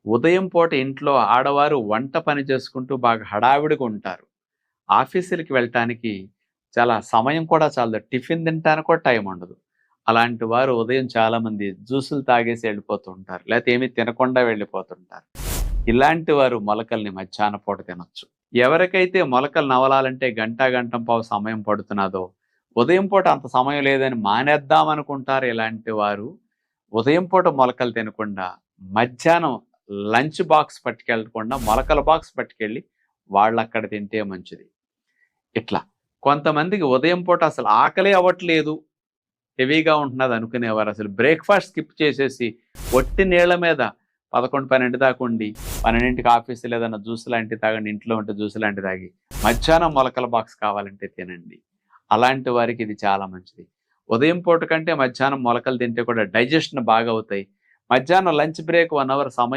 ఉదయం పూట ఇంట్లో ఆడవారు వంట పని చేసుకుంటూ బాగా హడావిడిగా ఉంటారు. ఆఫీసులకి వెళ్ళటానికి చాలా సమయం కూడా చాలదు. టిఫిన్ తినటానికి కూడా టైం ఉండదు. అలాంటి వారు ఉదయం చాలామంది జ్యూసులు తాగేసి వెళ్ళిపోతూ ఉంటారు. లేతే ఏమి తినకుండా వెళ్ళిపోతుంటారు. ఇలాంటి వారు మొలకల్ని మధ్యాహ్న పూట తినొచ్చు. ఎవరికైతే మొలకలు నవలాలంటే గంట, గంటంపావు సమయం పడుతున్నదో, ఉదయం పూట అంత సమయం లేదని మానేద్దామనుకుంటారు ఇలాంటి వారు. ఉదయం పూట మొలకలు తినకుండా, మధ్యాహ్నం లంచ్ బాక్స్ పట్టుకెళ్ళకుండా మొలకల బాక్స్ పట్టుకెళ్ళి వాళ్ళక్కడ తింటే మంచిది. ఇట్లా కొంతమందికి ఉదయం పూట అసలు ఆకలే అవ్వట్లేదు, హెవీగా ఉంటున్నది అనుకునేవారు అసలు బ్రేక్‌ఫాస్ట్ స్కిప్ చేసేసి ఒట్టి నీళ్ళ మీద 11, 12 దాకా ఉండి 12కి ఆఫీసులో ఏదైనా జ్యూస్ లాంటివి తాగండి. ఇంట్లో ఉంటే జ్యూస్ లాంటివి తాగి మధ్యాహ్నం మొలకల బాక్స్ కావాలంటే తినండి. అలాంటి వారికి ఇది చాలా మంచిది. ఉదయం పూట కంటే మధ్యాహ్నం మొలకలు తింటే కూడా డైజెషన్ బాగా అవుతాయి. మధ్యాహ్నం లంచ్ బ్రేక్ 1 అవర్ సమయం